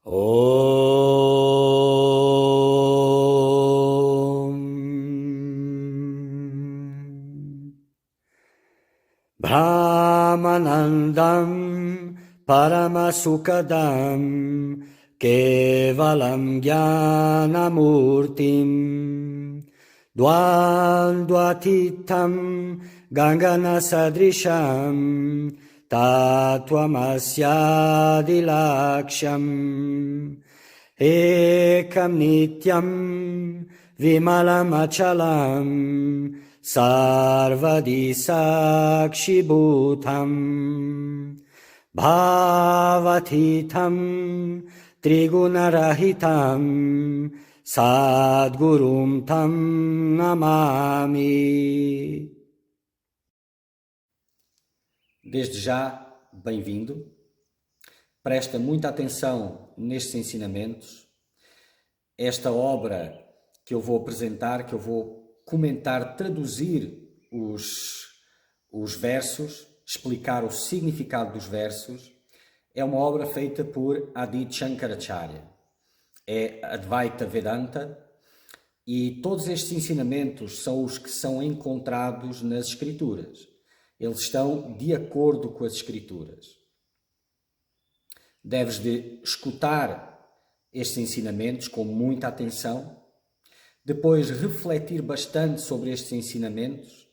Om Brahmanandam Paramasukadam Kevalam Jnanamurtim Dvandvatitam Ganganasadrisham Tattvamasyadilaksham Ekam Nityam Vimalamachalam Sarvadi Sakshibhutam Bhavatitam Trigunarahitam Sadgurum Tam Namami. Desde já, bem-vindo. Presta muita atenção nestes ensinamentos. Esta obra que eu vou apresentar, que eu vou comentar, traduzir os versos, explicar o significado dos versos, é uma obra feita por Adi Shankaracharya. É Advaita Vedanta e todos estes ensinamentos são os que são encontrados nas Escrituras. Eles estão de acordo com as Escrituras. Deves de escutar estes ensinamentos com muita atenção, depois refletir bastante sobre estes ensinamentos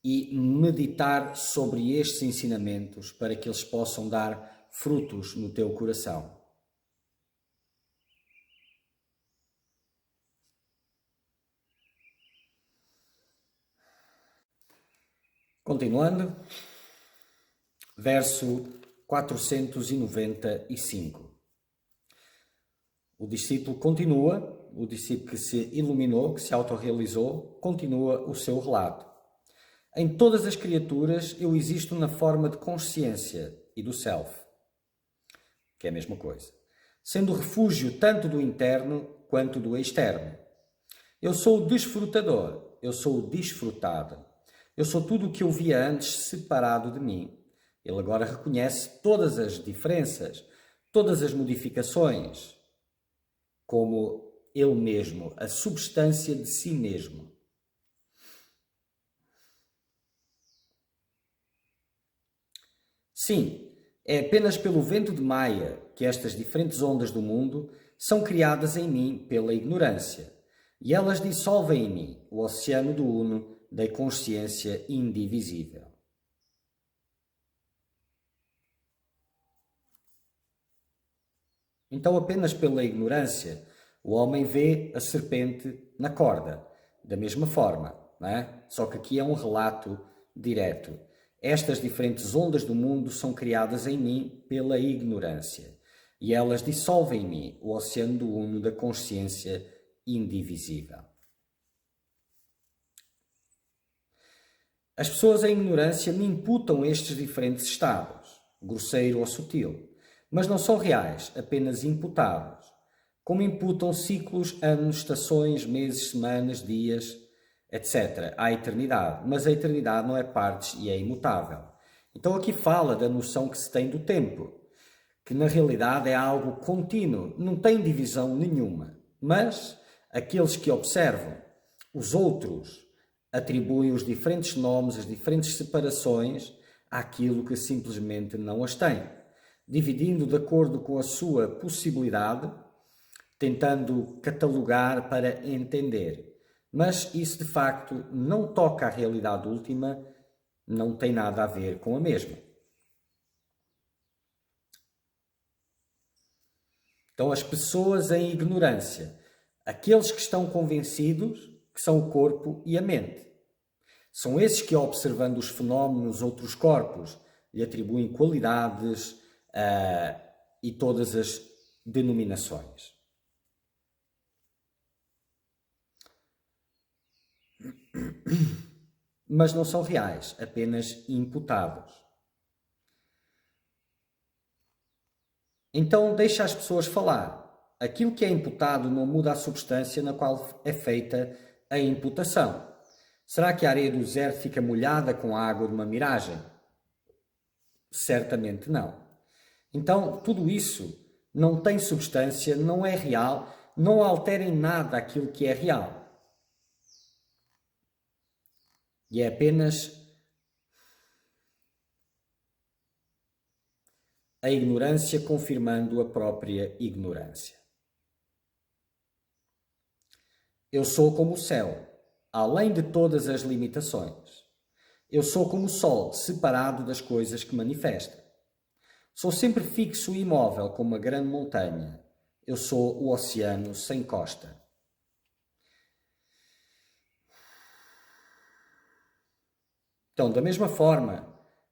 e meditar sobre estes ensinamentos para que eles possam dar frutos no teu coração. Continuando, verso 495. O discípulo continua, o discípulo que se iluminou, que se autorrealizou, continua o seu relato. Em todas as criaturas eu existo na forma de consciência e do self, que é a mesma coisa, sendo refúgio tanto do interno quanto do externo. Eu sou o desfrutador, eu sou o desfrutado. Eu sou tudo o que eu via antes separado de mim. Ele agora reconhece todas as diferenças, todas as modificações, como ele mesmo, a substância de si mesmo. Sim, é apenas pelo vento de Maya que estas diferentes ondas do mundo são criadas em mim pela ignorância, e elas dissolvem em mim o oceano do Uno da consciência indivisível. Então, apenas pela ignorância, o homem vê a serpente na corda, da mesma forma, não é? Só que aqui é um relato direto. Estas diferentes ondas do mundo são criadas em mim pela ignorância, e elas dissolvem em mim o oceano do Uno da consciência indivisível. As pessoas em ignorância me imputam estes diferentes estados, grosseiro ou sutil, mas não são reais, apenas imputados, como imputam ciclos, anos, estações, meses, semanas, dias, etc. à eternidade, mas a eternidade não é partes e é imutável. Então aqui fala da noção que se tem do tempo, que na realidade é algo contínuo, não tem divisão nenhuma, mas aqueles que observam os outros atribuem os diferentes nomes, as diferentes separações àquilo que simplesmente não as tem, dividindo de acordo com a sua possibilidade, tentando catalogar para entender. Mas isso de facto não toca à realidade última, não tem nada a ver com a mesma. Então as pessoas em ignorância, aqueles que estão convencidos que são o corpo e a mente. São esses que, observando os fenómenos, outros corpos, lhe atribuem qualidades e todas as denominações. Mas não são reais, apenas imputados. Então deixa as pessoas falar. Aquilo que é imputado não muda a substância na qual é feita a imputação. Será que a areia do deserto fica molhada com a água de uma miragem? Certamente não. Então, tudo isso não tem substância, não é real, não altera em nada aquilo que é real. E é apenas a ignorância confirmando a própria ignorância. Eu sou como o céu, além de todas as limitações. Eu sou como o sol, separado das coisas que manifesta. Sou sempre fixo e imóvel como uma grande montanha. Eu sou o oceano sem costa. Então, da mesma forma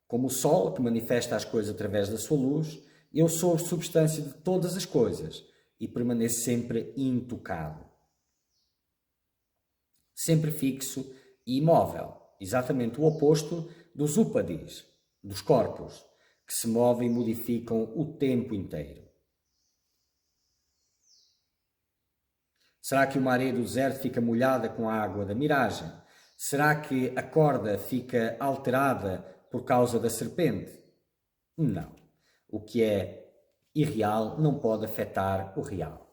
como o sol, que manifesta as coisas através da sua luz, eu sou a substância de todas as coisas e permaneço sempre intocado. Sempre fixo e imóvel. Exatamente o oposto dos upadis, dos corpos, que se movem e modificam o tempo inteiro. Será que uma areia do deserto fica molhada com a água da miragem? Será que a corda fica alterada por causa da serpente? Não. O que é irreal não pode afetar o real.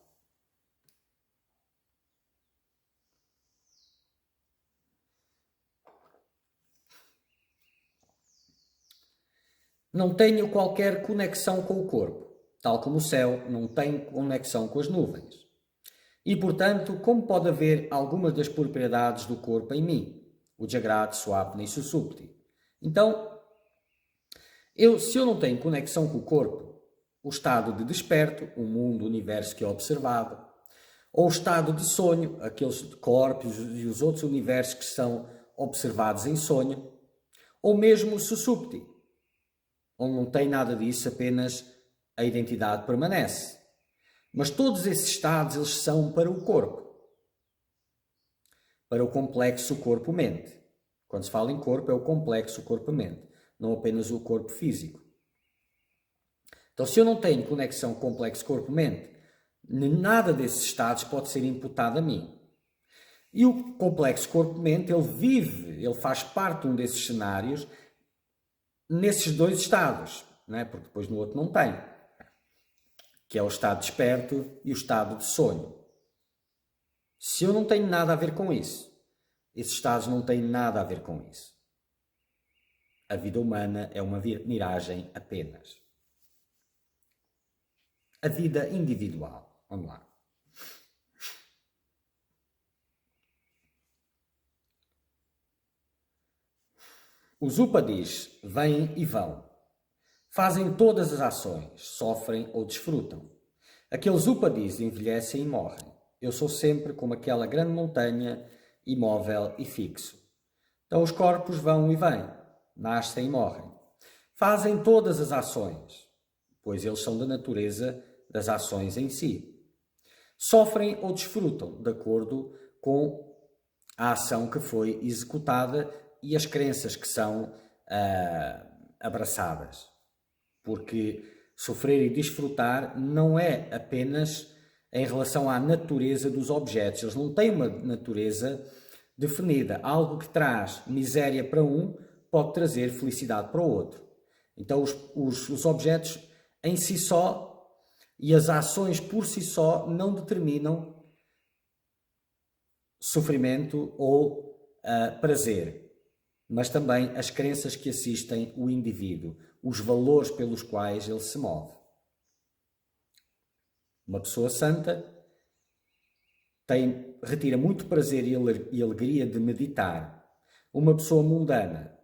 Não tenho qualquer conexão com o corpo, tal como o céu não tem conexão com as nuvens. E, portanto, como pode haver algumas das propriedades do corpo em mim? O Jagrata, Swapna e Susupti. Então, se eu não tenho conexão com o corpo, o estado de desperto, o mundo, o universo que é observado, ou o estado de sonho, aqueles corpos e os outros universos que são observados em sonho, ou mesmo o Susupti, onde não tem nada disso, apenas a identidade permanece. Mas todos esses estados, eles são para o corpo. Para o complexo corpo-mente. Quando se fala em corpo, é o complexo corpo-mente, não apenas o corpo físico. Então, se eu não tenho conexão complexo corpo-mente, nada desses estados pode ser imputado a mim. E o complexo corpo-mente, ele vive, ele faz parte de um desses cenários, nesses dois estados, não é? Porque depois no outro não tem, que é o estado desperto e o estado de sonho. Se eu não tenho nada a ver com isso, esses estados não têm nada a ver com isso. A vida humana é uma miragem apenas. A vida individual. Vamos lá. Os upadis vêm e vão. Fazem todas as ações, sofrem ou desfrutam. Aqueles upadis envelhecem e morrem. Eu sou sempre como aquela grande montanha, imóvel e fixo. Então os corpos vão e vêm, nascem e morrem. Fazem todas as ações, pois eles são da natureza das ações em si. Sofrem ou desfrutam, de acordo com a ação que foi executada e as crenças que são abraçadas. Porque sofrer e desfrutar não é apenas em relação à natureza dos objetos. Eles não têm uma natureza definida. Algo que traz miséria para um pode trazer felicidade para o outro. Então os objetos em si só e as ações por si só não determinam sofrimento ou prazer, mas também as crenças que assistem o indivíduo, os valores pelos quais ele se move. Uma pessoa santa retira muito prazer e alegria de meditar. Uma pessoa mundana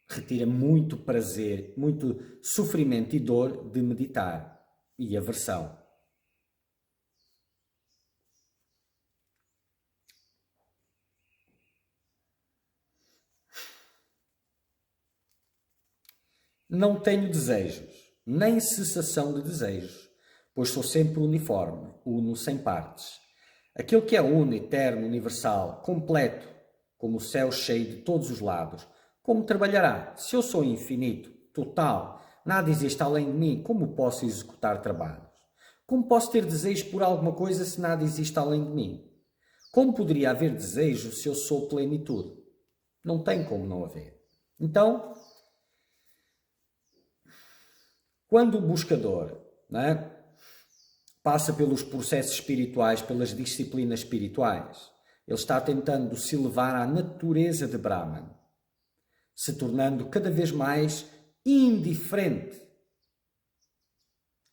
retira muito prazer, muito sofrimento e dor de meditar e aversão. Não tenho desejos, nem cessação de desejos, pois sou sempre uniforme, uno sem partes. Aquele que é uno, eterno, universal, completo, como o céu cheio de todos os lados, como trabalhará? Se eu sou infinito, total, nada existe além de mim, como posso executar trabalhos? Como posso ter desejos por alguma coisa se nada existe além de mim? Como poderia haver desejo se eu sou plenitude? Não tem como não haver. Então, quando o buscador, não é? passa pelos processos espirituais, pelas disciplinas espirituais. Ele está tentando se elevar à natureza de Brahman, se tornando cada vez mais indiferente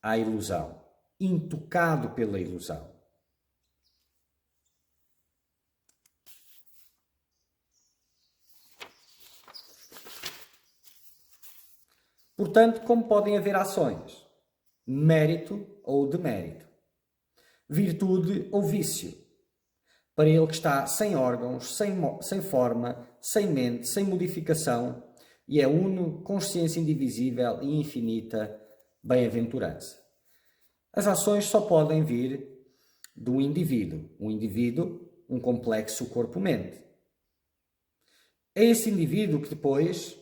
à ilusão, intocado pela ilusão. Portanto, como podem haver ações? Mérito ou demérito, virtude ou vício. Para ele que está sem órgãos, sem forma, sem mente, sem modificação, e é uno, consciência indivisível e infinita bem-aventurança. As ações só podem vir do indivíduo. O indivíduo, um complexo corpo-mente. É esse indivíduo que depois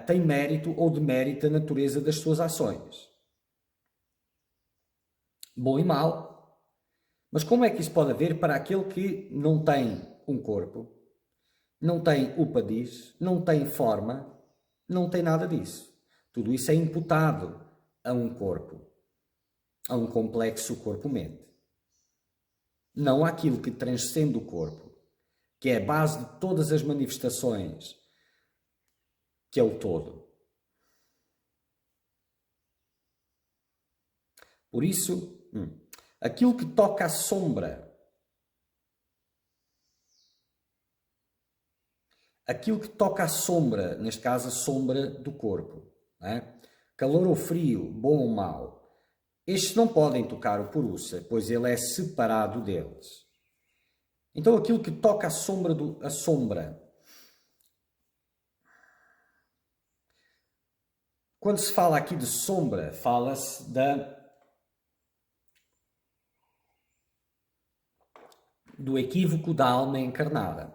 tem mérito ou demérito da natureza das suas ações. Bom e mau. Mas como é que isso pode haver para aquele que não tem um corpo, não tem upadis, não tem forma, não tem nada disso? Tudo isso é imputado a um corpo, a um complexo corpo-mente. Não àquilo que transcende o corpo, que é a base de todas as manifestações, que é o todo. Por isso, aquilo que toca à sombra, neste caso a sombra do corpo, não é? Calor ou frio, bom ou mau, estes não podem tocar o Purusa, pois ele é separado deles. Então aquilo que toca à sombra, quando se fala aqui de sombra, fala-se do equívoco da alma encarnada,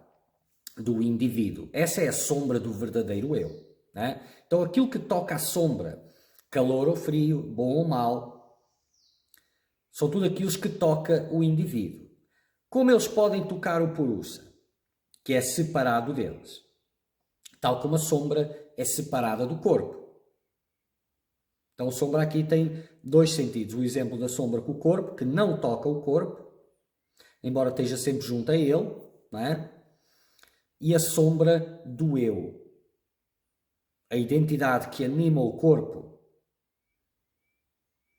do indivíduo. Essa é a sombra do verdadeiro eu. Né? Então aquilo que toca à sombra, calor ou frio, bom ou mau, são tudo aqueles que toca o indivíduo. Como eles podem tocar o Purusa, que é separado deles? Tal como a sombra é separada do corpo. Então a sombra aqui tem dois sentidos. O exemplo da sombra com o corpo, que não toca o corpo, embora esteja sempre junto a ele, não é? E a sombra do eu. A identidade que anima o corpo.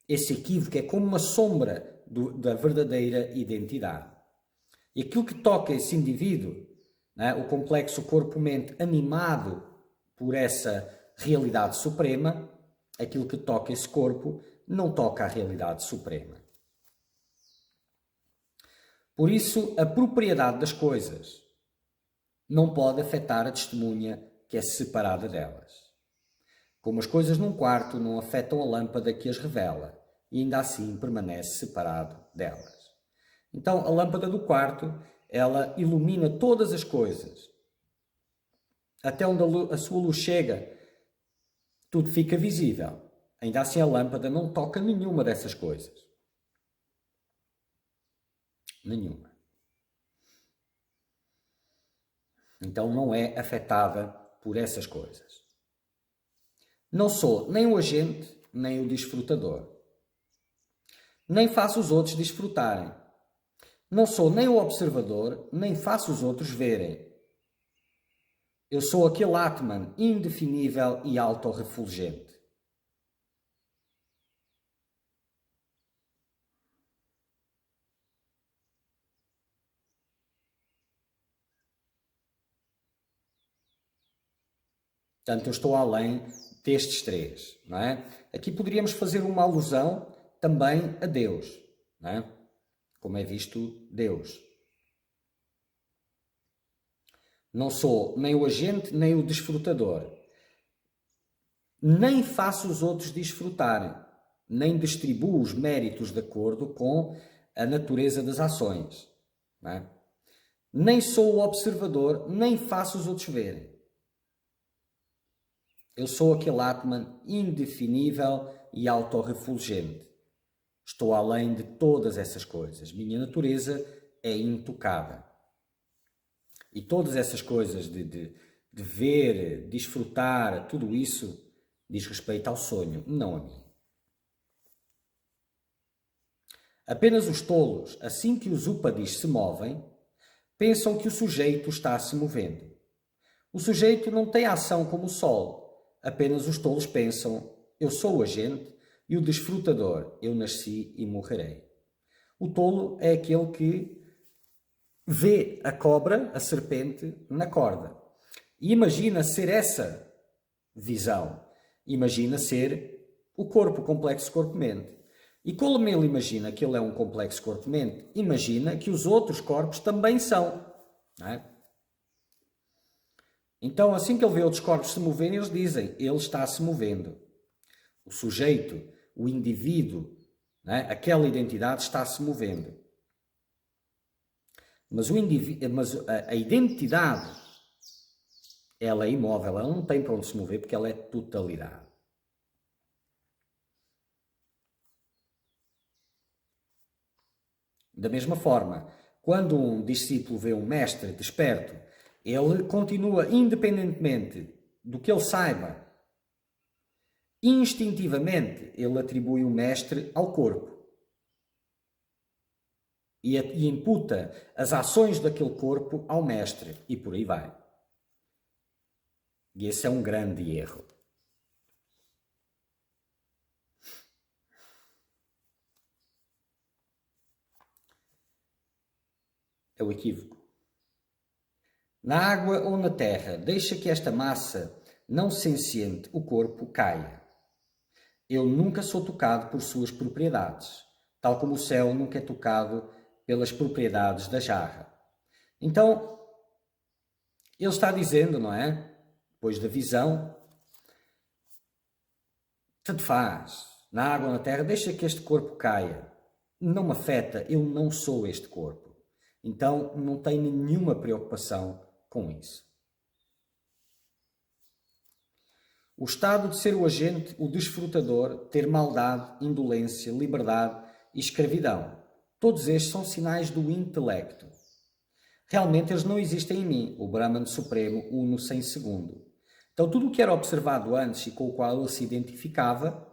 Esse equívoco é como uma sombra da verdadeira identidade. E aquilo que toca esse indivíduo, não é? O complexo corpo-mente animado por essa realidade suprema, aquilo que toca esse corpo não toca a realidade suprema. Por isso, a propriedade das coisas não pode afetar a testemunha que é separada delas. Como as coisas num quarto não afetam a lâmpada que as revela, e ainda assim permanece separado delas. Então, a lâmpada do quarto, ela ilumina todas as coisas. Até onde a sua luz chega, tudo fica visível. Ainda assim, a lâmpada não toca nenhuma dessas coisas. Nenhuma. Então não é afetada por essas coisas. Não sou nem o agente, nem o desfrutador. Nem faço os outros desfrutarem. Não sou nem o observador, nem faço os outros verem. Eu sou aquele Atman indefinível e autorrefulgente. Portanto, eu estou além destes três, não é? Aqui poderíamos fazer uma alusão também a Deus, não é? Como é visto Deus. Não sou nem o agente, nem o desfrutador. Nem faço os outros desfrutarem, nem distribuo os méritos de acordo com a natureza das ações. Não é? Nem sou o observador, nem faço os outros verem. Eu sou aquele Atman indefinível e autorrefulgente. Estou além de todas essas coisas. Minha natureza é intocável. E todas essas coisas de ver, desfrutar, tudo isso diz respeito ao sonho, não a mim. Apenas os tolos, assim que os upadis se movem, pensam que o sujeito está se movendo. O sujeito não tem ação como o sol. Apenas os tolos pensam, eu sou o agente, e o desfrutador, eu nasci e morrerei. O tolo é aquele que vê a cobra, a serpente, na corda. E imagina ser essa visão. Imagina ser o corpo, o complexo corpo-mente. E como ele imagina que ele é um complexo corpo-mente, imagina que os outros corpos também são. Não é? Então, assim que ele vê outros corpos se moverem, eles dizem, ele está se movendo. O sujeito, o indivíduo, não é? Aquela identidade está se movendo. Mas, a identidade, ela é imóvel, ela não tem para onde se mover porque ela é totalidade. Da mesma forma, quando um discípulo vê um mestre desperto, ele continua, independentemente do que ele saiba, instintivamente, ele atribui o mestre ao corpo. E imputa as ações daquele corpo ao mestre. E por aí vai. E esse é um grande erro. É o equívoco. Na água ou na terra, deixa que esta massa não senciente, o corpo, caia. Eu nunca sou tocado por suas propriedades, tal como o céu nunca é tocado pelas propriedades da jarra. Então, ele está dizendo, não é? Depois da visão, tanto faz, na água ou na terra, deixa que este corpo caia. Não me afeta, eu não sou este corpo. Então, não tenho nenhuma preocupação com isso. O estado de ser o agente, o desfrutador, ter maldade, indolência, liberdade e escravidão. Todos estes são sinais do intelecto. Realmente eles não existem em mim, o Brahman Supremo, uno sem segundo. Então tudo o que era observado antes e com o qual ele se identificava,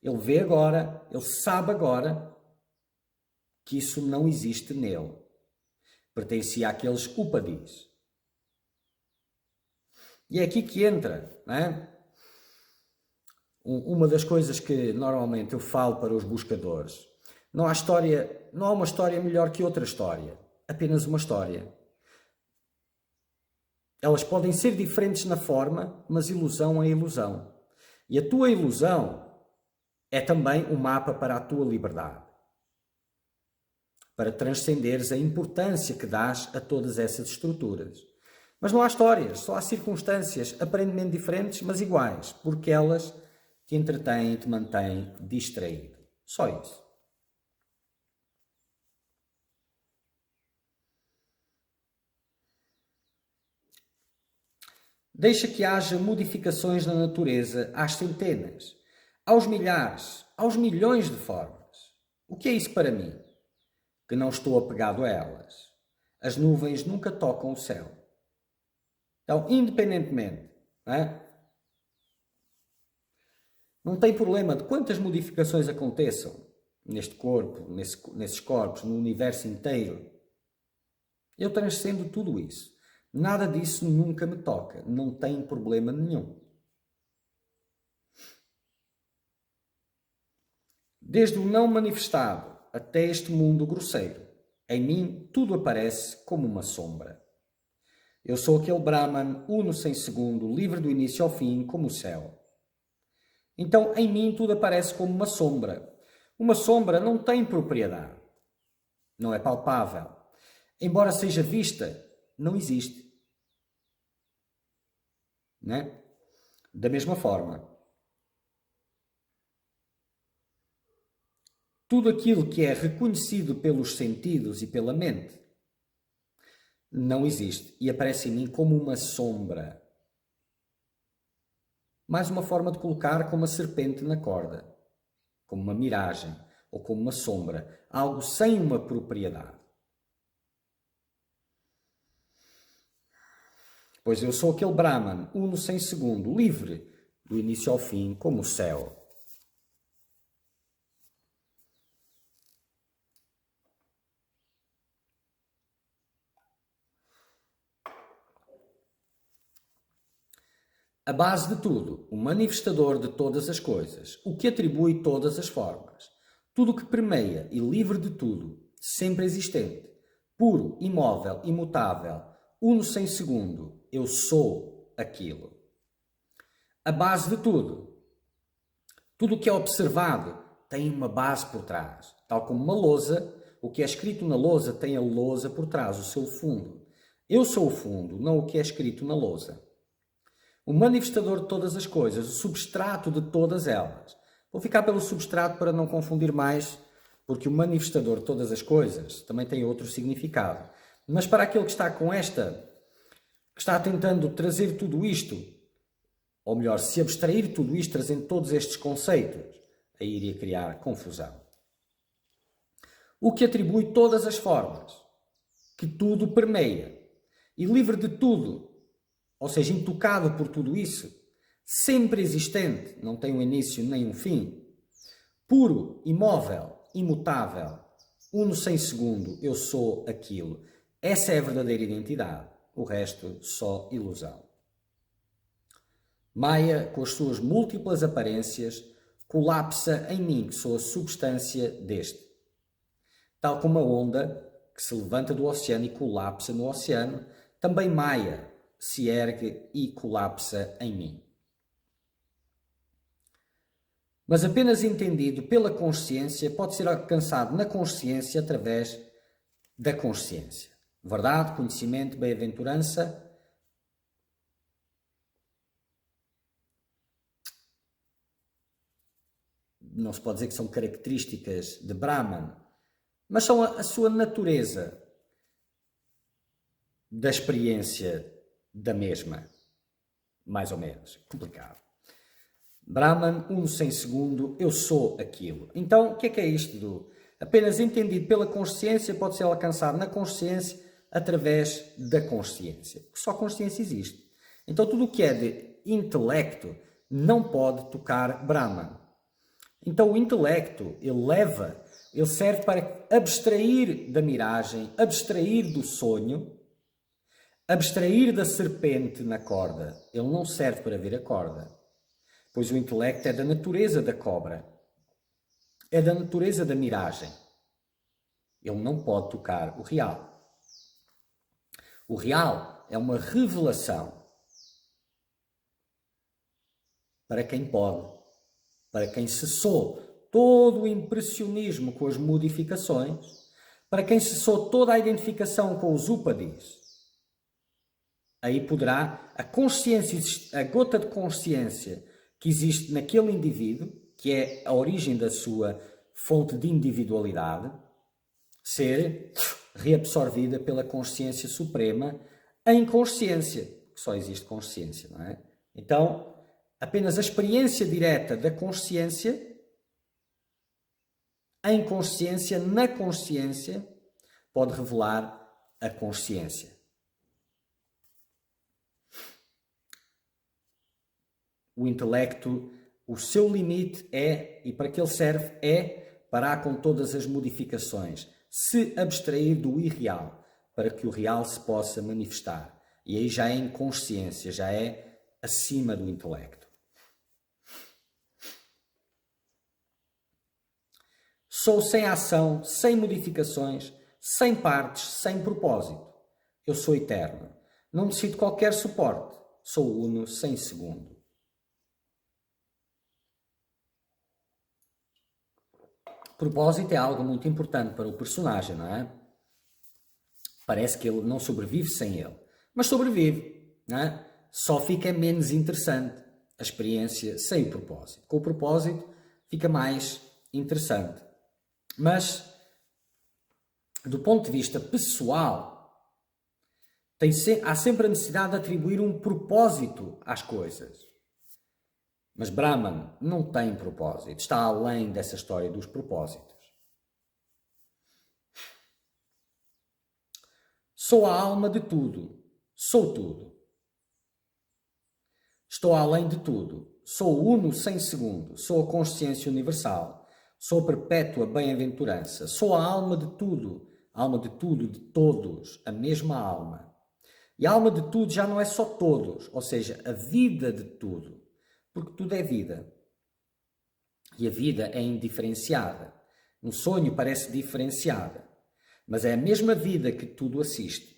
ele vê agora, ele sabe agora que isso não existe nele. Pertencia àqueles upadis. E é aqui que entra, não é? Uma das coisas que normalmente eu falo para os buscadores. Não há uma história melhor que outra história. Apenas uma história. Elas podem ser diferentes na forma, mas ilusão é ilusão. E a tua ilusão é também um mapa para a tua liberdade. Para transcenderes a importância que dás a todas essas estruturas. Mas não há histórias, só há circunstâncias aparentemente diferentes, mas iguais, porque elas te entretêm e te mantêm distraído. Só isso. Deixa que haja modificações na natureza às centenas, aos milhares, aos milhões de formas. O que é isso para mim? Que não estou apegado a elas. As nuvens nunca tocam o céu. Então, independentemente, não tem problema de quantas modificações aconteçam neste corpo, nesses corpos, no universo inteiro. Eu transcendo tudo isso. Nada disso nunca me toca. Não tem problema nenhum. Desde o não manifestado até este mundo grosseiro, em mim tudo aparece como uma sombra. Eu sou aquele Brahman, uno sem segundo, livre do início ao fim, como o céu. Então, em mim tudo aparece como uma sombra. Uma sombra não tem propriedade. Não é palpável. Embora seja vista, não existe. Né? Da mesma forma, tudo aquilo que é reconhecido pelos sentidos e pela mente não existe e aparece em mim como uma sombra. Mais uma forma de colocar como a serpente na corda, como uma miragem ou como uma sombra, algo sem uma propriedade. Pois eu sou aquele Brahman, uno sem segundo, livre, do início ao fim, como o céu. A base de tudo, o manifestador de todas as coisas, o que atribui todas as formas, tudo o que permeia e livre de tudo, sempre existente, puro, imóvel, imutável, uno sem segundo, eu sou aquilo. A base de tudo, tudo o que é observado tem uma base por trás, tal como uma lousa, o que é escrito na lousa tem a lousa por trás, o seu fundo. Eu sou o fundo, não o que é escrito na lousa. O manifestador de todas as coisas, o substrato de todas elas. Vou ficar pelo substrato para não confundir mais, porque o manifestador de todas as coisas também tem outro significado. Mas para aquele que está com esta, que está tentando trazer tudo isto, ou melhor, se abstrair tudo isto, trazendo todos estes conceitos, aí iria criar confusão. O que atribui todas as formas, que tudo permeia, e livre de tudo, ou seja, intocado por tudo isso, sempre existente, não tem um início nem um fim, puro, imóvel, imutável, uno sem segundo, eu sou aquilo. Essa é a verdadeira identidade, o resto só ilusão. Maya, com as suas múltiplas aparências, colapsa em mim, que sou a substância deste. Tal como a onda que se levanta do oceano e colapsa no oceano, também Maya se ergue e colapsa em mim. Mas apenas entendido pela consciência pode ser alcançado na consciência através da consciência. Verdade, conhecimento, bem-aventurança. Não se pode dizer que são características de Brahman, mas são a sua natureza da experiência da mesma, mais ou menos. Complicado. Brahman, uno sem segundo, eu sou aquilo. Então, o que é isto do apenas entendido pela consciência pode ser alcançado na consciência através da consciência? Só consciência existe. Então, tudo o que é de intelecto não pode tocar Brahman. Então, o intelecto, ele serve para abstrair da miragem, abstrair do sonho, abstrair da serpente na corda. Ele não serve para ver a corda, pois o intelecto é da natureza da cobra, é da natureza da miragem. Ele não pode tocar o real. O real é uma revelação para quem pode, para quem cessou todo o impressionismo com as modificações, para quem cessou toda a identificação com os upadis. Aí poderá a consciência, a gota de consciência que existe naquele indivíduo, que é a origem da sua fonte de individualidade, ser reabsorvida pela consciência suprema em consciência, que só existe consciência, não é? Então, apenas a experiência direta da consciência, em consciência, na consciência, pode revelar a consciência. O intelecto, o seu limite é, e para que ele serve, é parar com todas as modificações, se abstrair do irreal, para que o real se possa manifestar. E aí já é em consciência, já é acima do intelecto. Sou sem ação, sem modificações, sem partes, sem propósito. Eu sou eterno. Não necessito qualquer suporte. Sou uno, sem segundo. Propósito é algo muito importante para o personagem, não é? Parece que ele não sobrevive sem ele. Mas sobrevive, não é? Só fica menos interessante a experiência sem o propósito. Com o propósito fica mais interessante. Mas, do ponto de vista pessoal, há sempre a necessidade de atribuir um propósito às coisas. Mas Brahman não tem propósito, está além dessa história dos propósitos. Sou a alma de tudo, sou tudo. Estou além de tudo, sou o uno sem segundo, sou a consciência universal, sou a perpétua bem-aventurança, sou a alma de tudo, de todos, a mesma alma. E a alma de tudo já não é só todos, ou seja, a vida de tudo, porque tudo é vida. E a vida é indiferenciada. Um sonho parece diferenciada, mas é a mesma vida que tudo assiste.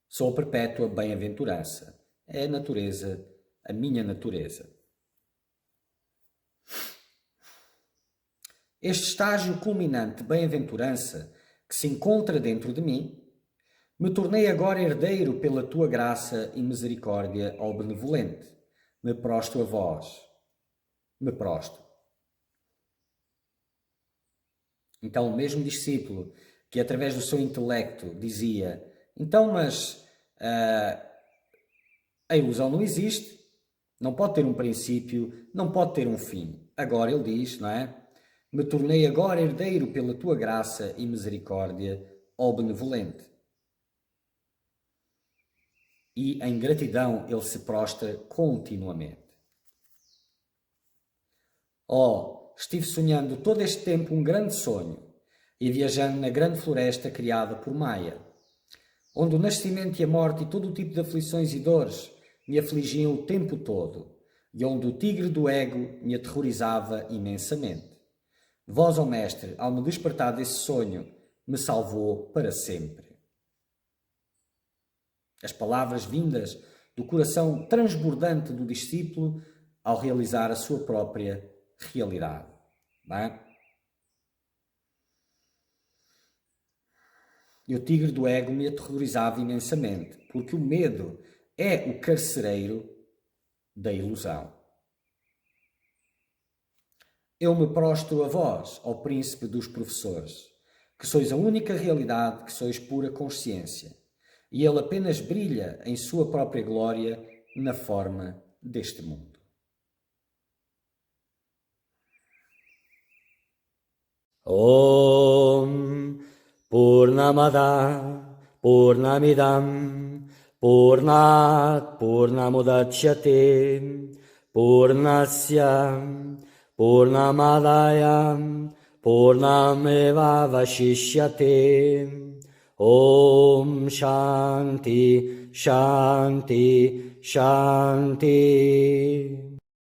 Sou a perpétua bem-aventurança. É a natureza, a minha natureza. Este estágio culminante de bem-aventurança que se encontra dentro de mim, me tornei agora herdeiro pela tua graça e misericórdia, ó benevolente. Me prostro a vós. Me prostro. Então, o mesmo discípulo que através do seu intelecto dizia: então, mas a ilusão não existe, não pode ter um princípio, não pode ter um fim. Agora ele diz, não é? Me tornei agora herdeiro pela tua graça e misericórdia, ó benevolente. E em gratidão ele se prostra continuamente. Oh, estive sonhando todo este tempo um grande sonho e viajando na grande floresta criada por Maia, onde o nascimento e a morte e todo o tipo de aflições e dores me afligiam o tempo todo, e onde o tigre do ego me aterrorizava imensamente. Vós, ó Mestre, ao me despertar desse sonho, me salvou para sempre. As palavras vindas do coração transbordante do discípulo ao realizar a sua própria realidade. Não é? E o tigre do ego me aterrorizava imensamente, porque o medo é o carcereiro da ilusão. Eu me prostro a vós, ó príncipe dos professores, que sois a única realidade, que sois pura consciência, e ele apenas brilha em sua própria glória na forma deste mundo. Om Purnamada Purnamidam Purnat Purnamudachyate Purnasya Purnamadaya Purnameva Vashishyate. Om Shanti Shanti Shanti.